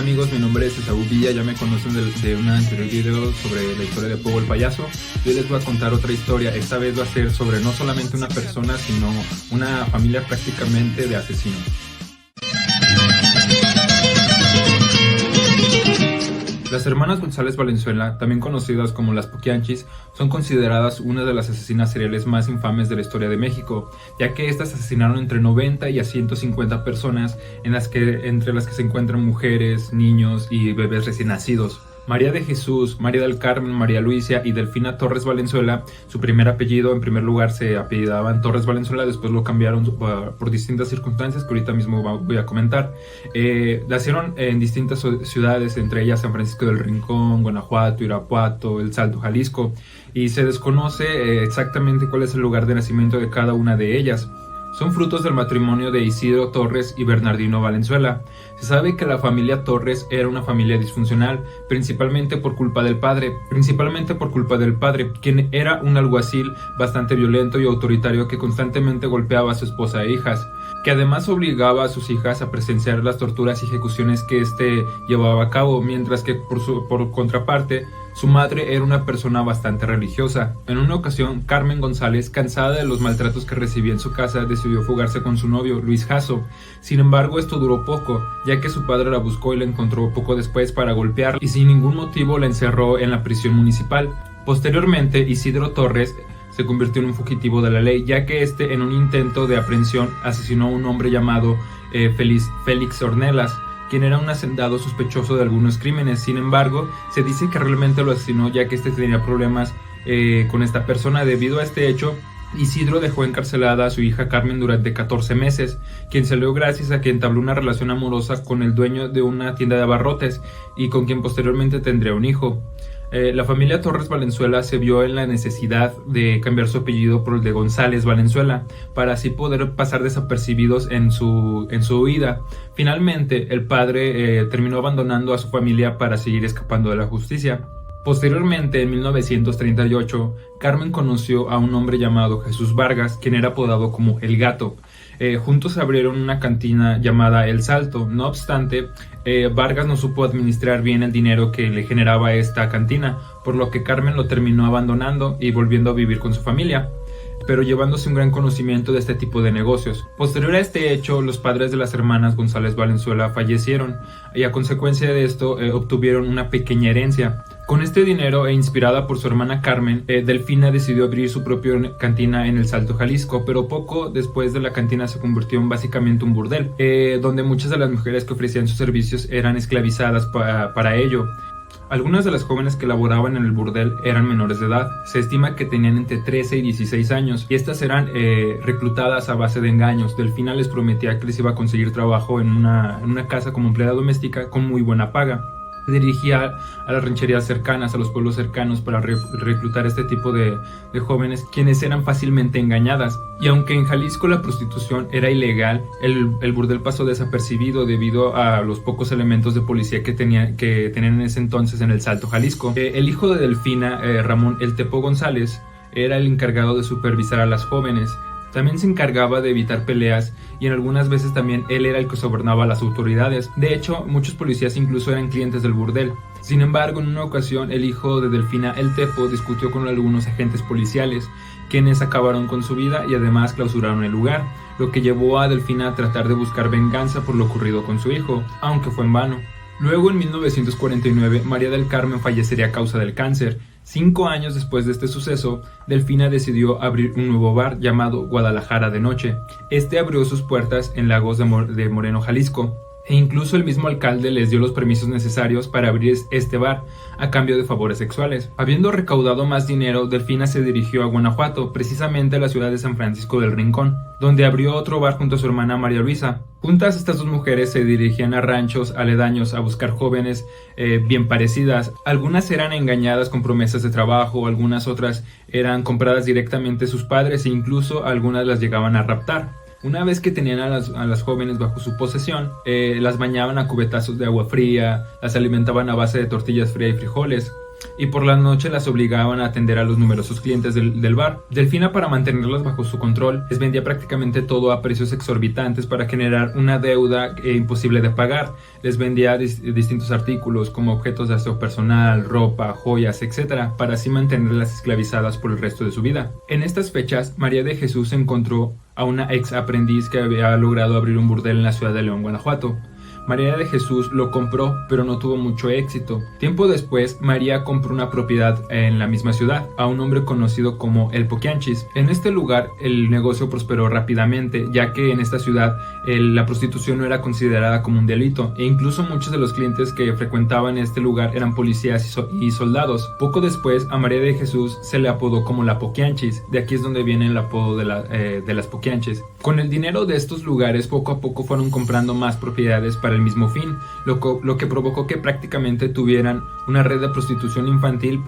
amigos, mi nombre es Esaú Villa, ya me conocen de un anterior video sobre la historia de Pogo el Payaso. Yo les voy a contar otra historia, esta vez va a ser sobre no solamente una persona, sino una familia prácticamente de asesinos. Las hermanas González Valenzuela, también conocidas como las Poquianchis, son consideradas una de las asesinas seriales más infames de la historia de México, ya que estas asesinaron entre 90 y a 150 personas, entre las que se encuentran mujeres, niños y bebés recién nacidos. María de Jesús, María del Carmen, María Luisa y Delfina Torres Valenzuela, su primer apellido, en primer lugar se apellidaban Torres Valenzuela, después lo cambiaron por distintas circunstancias que ahorita mismo voy a comentar. Nacieron en distintas ciudades, entre ellas San Francisco del Rincón, Guanajuato, Irapuato, El Salto, Jalisco, y se desconoce exactamente cuál es el lugar de nacimiento de cada una de ellas. Son frutos del matrimonio de Isidro Torres y Bernardino Valenzuela. Se sabe que la familia Torres era una familia disfuncional, principalmente por culpa del padre, quien era un alguacil bastante violento y autoritario que constantemente golpeaba a su esposa e hijas, que además obligaba a sus hijas a presenciar las torturas y ejecuciones que éste llevaba a cabo, mientras que por contraparte, su madre era una persona bastante religiosa. En una ocasión, Carmen González, cansada de los maltratos que recibía en su casa, decidió fugarse con su novio, Luis Jasso. Sin embargo, esto duró poco, ya que su padre la buscó y la encontró poco después para golpearla y sin ningún motivo la encerró en la prisión municipal. Posteriormente, Isidro Torres se convirtió en un fugitivo de la ley, ya que en un intento de aprehensión asesinó a un hombre llamado Félix Ornelas, quien era un hacendado sospechoso de algunos crímenes. Sin embargo, se dice que realmente lo asesinó, ya que tenía problemas con esta persona. Debido a este hecho, Isidro dejó encarcelada a su hija Carmen durante 14 meses, quien salió gracias a que entabló una relación amorosa con el dueño de una tienda de abarrotes y con quien posteriormente tendría un hijo. La familia Torres Valenzuela se vio en la necesidad de cambiar su apellido por el de González Valenzuela, para así poder pasar desapercibidos en su huida. Finalmente, el padre terminó abandonando a su familia para seguir escapando de la justicia. Posteriormente, en 1938, Carmen conoció a un hombre llamado Jesús Vargas, quien era apodado como El Gato. Juntos abrieron una cantina llamada El Salto. No obstante, Vargas no supo administrar bien el dinero que le generaba esta cantina, por lo que Carmen lo terminó abandonando y volviendo a vivir con su familia, pero llevándose un gran conocimiento de este tipo de negocios. Posterior a este hecho, los padres de las hermanas González Valenzuela fallecieron y a consecuencia de esto obtuvieron una pequeña herencia. Con este dinero e inspirada por su hermana Carmen, Delfina decidió abrir su propia cantina en El Salto, Jalisco, pero poco después de la cantina se convirtió en básicamente un burdel, donde muchas de las mujeres que ofrecían sus servicios eran esclavizadas para ello. Algunas de las jóvenes que laboraban en el burdel eran menores de edad. Se estima que tenían entre 13 y 16 años y estas eran reclutadas a base de engaños. Delfina les prometía que les iba a conseguir trabajo en una casa como empleada doméstica con muy buena paga. Se dirigía a las rancherías cercanas, a los pueblos cercanos para reclutar este tipo de jóvenes, quienes eran fácilmente engañadas. Y aunque en Jalisco la prostitución era ilegal, el burdel pasó desapercibido debido a los pocos elementos de policía que tenían en ese entonces en El Salto, Jalisco. El hijo de Delfina, Ramón El Tepo González, era el encargado de supervisar a las jóvenes. También se encargaba de evitar peleas y en algunas veces también él era el que sobornaba a las autoridades. De hecho, muchos policías incluso eran clientes del burdel. Sin embargo, en una ocasión el hijo de Delfina, El Tepo, discutió con algunos agentes policiales, quienes acabaron con su vida y además clausuraron el lugar, lo que llevó a Delfina a tratar de buscar venganza por lo ocurrido con su hijo, aunque fue en vano. Luego, en 1949, María del Carmen fallecería a causa del cáncer. 5 años después de este suceso, Delfina decidió abrir un nuevo bar llamado Guadalajara de Noche. Este abrió sus puertas en Lagos de Moreno, Jalisco, e incluso el mismo alcalde les dio los permisos necesarios para abrir este bar a cambio de favores sexuales. Habiendo recaudado más dinero, Delfina se dirigió a Guanajuato, precisamente a la ciudad de San Francisco del Rincón, donde abrió otro bar junto a su hermana María Luisa. Juntas, estas dos mujeres se dirigían a ranchos aledaños a buscar jóvenes bien parecidas. Algunas eran engañadas con promesas de trabajo, algunas otras eran compradas directamente sus padres e incluso algunas las llegaban a raptar. Una vez que tenían a las jóvenes bajo su posesión, las bañaban a cubetazos de agua fría, las alimentaban a base de tortillas frías y frijoles. y por la noche las obligaban a atender a los numerosos clientes del bar. Delfina, para mantenerlas bajo su control, les vendía prácticamente todo a precios exorbitantes para generar una deuda imposible de pagar. Les vendía distintos artículos como objetos de aseo personal, ropa, joyas, etc., para así mantenerlas esclavizadas por el resto de su vida. En estas fechas, María de Jesús encontró a una ex aprendiz que había logrado abrir un burdel en la ciudad de León, Guanajuato. María de Jesús lo compró, pero no tuvo mucho éxito. Tiempo después, María compró una propiedad en la misma ciudad, a un hombre conocido como El Poquianchis. En este lugar, el negocio prosperó rápidamente, ya que en esta ciudad la prostitución no era considerada como un delito, e incluso muchos de los clientes que frecuentaban este lugar eran policías y soldados. Poco después, a María de Jesús se le apodó como la Poquianchis, de aquí es donde viene el apodo de las Poquianchis. Con el dinero de estos lugares, poco a poco fueron comprando más propiedades para el mismo fin, lo que provocó que prácticamente tuvieran una red de prostitución infantil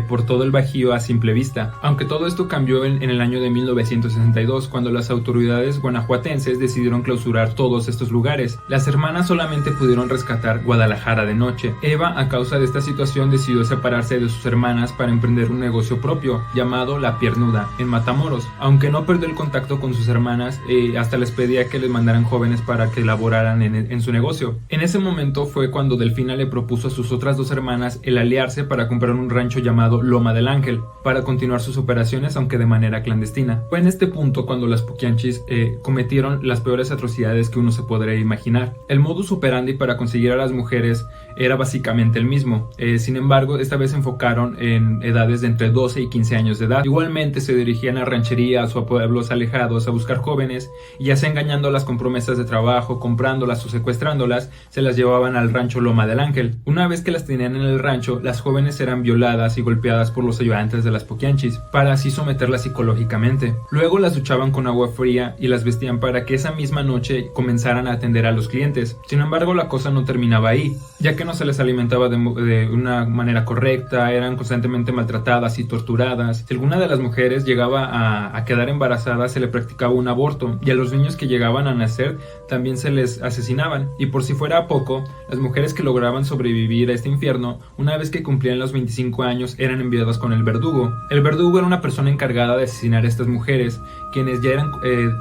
por todo el Bajío a simple vista. Aunque todo esto cambió en el año de 1962, cuando las autoridades guanajuatenses decidieron clausurar todos estos lugares. Las hermanas solamente pudieron rescatar Guadalajara de noche. Eva, a causa de esta situación, decidió separarse de sus hermanas para emprender un negocio propio llamado La Piernuda en Matamoros. Aunque no perdió el contacto con sus hermanas, hasta les pedía que les mandaran jóvenes para que laboraran en su negocio. En ese momento fue cuando Delfina le propuso a sus otras dos hermanas el aliarse para comprar un rancho llamado Loma del Ángel, para continuar sus operaciones, aunque de manera clandestina. Fue en este punto cuando las Poquianchis cometieron las peores atrocidades que uno se podría imaginar. El modus operandi para conseguir a las mujeres era básicamente el mismo, sin embargo esta vez se enfocaron en edades de entre 12 y 15 años de edad. Igualmente se dirigían a rancherías o a pueblos alejados a buscar jóvenes, y ya sea engañándolas con promesas de trabajo, comprándolas o secuestrándolas, se las llevaban al rancho Loma del Ángel. Una vez que las tenían en el rancho, las jóvenes eran violadas y golpeadas por los ayudantes de las Poquianchis, para así someterlas psicológicamente. Luego las duchaban con agua fría y las vestían para que esa misma noche comenzaran a atender a los clientes. Sin embargo, la cosa no terminaba ahí, ya que no se les alimentaba de una manera correcta, eran constantemente maltratadas y torturadas. Si alguna de las mujeres llegaba a quedar embarazada, se le practicaba un aborto, y a los niños que llegaban a nacer también se les asesinaban. Y por si fuera poco, las mujeres que lograban sobrevivir a este infierno, una vez que cumplían los 25 años, eran enviadas con el verdugo. El verdugo era una persona encargada de asesinar a estas mujeres, quienes ya eran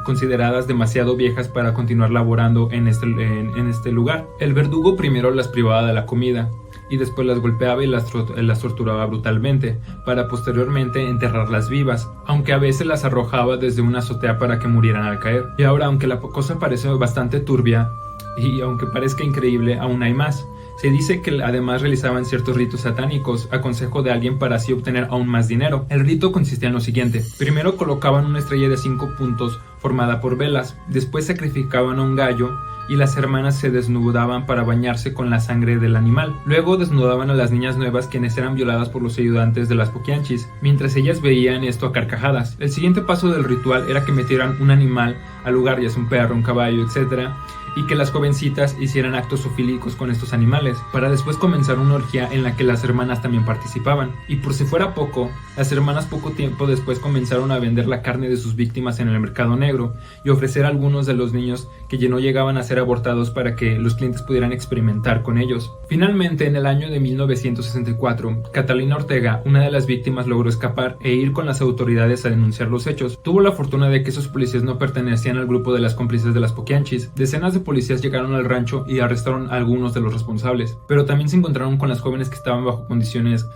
consideradas demasiado viejas para continuar laborando en este lugar. El verdugo primero las privaba de la comida, y después las golpeaba y las torturaba brutalmente, para posteriormente enterrarlas vivas, aunque a veces las arrojaba desde una azotea para que murieran al caer. Y ahora, aunque la cosa parece bastante turbia, y aunque parezca increíble, aún hay más. Se dice que además realizaban ciertos ritos satánicos a consejo de alguien para así obtener aún más dinero. El rito consistía en lo siguiente: primero colocaban una estrella de 5 puntos formada por velas, después sacrificaban a un gallo y las hermanas se desnudaban para bañarse con la sangre del animal. Luego desnudaban a las niñas nuevas, quienes eran violadas por los ayudantes de las Poquianchis, mientras ellas veían esto a carcajadas. El siguiente paso del ritual era que metieran un animal al lugar, ya sea un perro, un caballo, etc., y que las jovencitas hicieran actos zoofílicos con estos animales, para después comenzar una orgía en la que las hermanas también participaban. Y por si fuera poco, las hermanas poco tiempo después comenzaron a vender la carne de sus víctimas en el mercado negro y ofrecer a algunos de los niños que no llegaban a ser abortados para que los clientes pudieran experimentar con ellos. Finalmente, en el año de 1964, Catalina Ortega, una de las víctimas, logró escapar e ir con las autoridades a denunciar los hechos. Tuvo la fortuna de que esos policías no pertenecían al grupo de las cómplices de las Poquianchis. Decenas de policías llegaron al rancho y arrestaron a algunos de los responsables, pero también se encontraron con las jóvenes que estaban bajo condiciones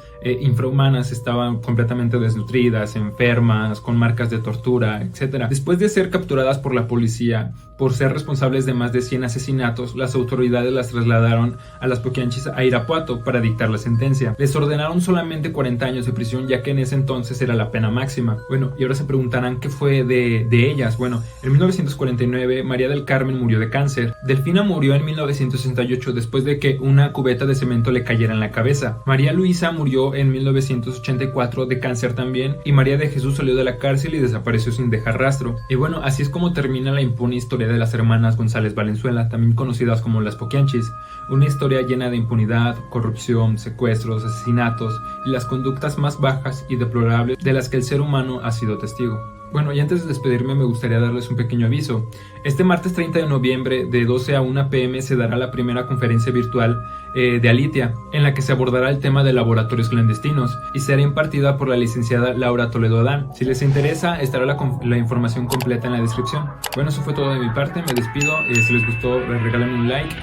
infrahumanas, estaban completamente desnutridas, enfermas, con marcas de tortura, etc. Después de ser capturadas por la policía por ser responsables de más de 100 asesinatos, las autoridades las trasladaron a las Poquianchis a Irapuato para dictar la sentencia. Les ordenaron solamente 40 años de prisión, ya que en ese entonces era la pena máxima. Bueno, y ahora se preguntarán qué fue de ellas. Bueno, en 1949 María del Carmen murió de cáncer. Delfina murió en 1968 después de que una cubeta de cemento le cayera en la cabeza. María Luisa murió en 1984 de cáncer también, y María de Jesús salió de la cárcel y desapareció sin dejar rastro. Y bueno, así es como termina la impune historia de las hermanas González Valenzuela, también conocidas como las Poquianchis. Una historia llena de impunidad, corrupción, secuestros, asesinatos y las conductas más bajas y deplorables de las que el ser humano ha sido testigo. Bueno, y antes de despedirme me gustaría darles un pequeño aviso. Este martes 30 de noviembre de 12 a 1 p.m. se dará la primera conferencia virtual de Alitia, en la que se abordará el tema de laboratorios clandestinos y será impartida por la licenciada Laura Toledo Adán. Si les interesa, estará la información completa en la descripción. Bueno, eso fue todo de mi parte, me despido. Si les gustó, regálenme un like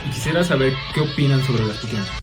y quisiera saber qué opinan sobre las Pokémon.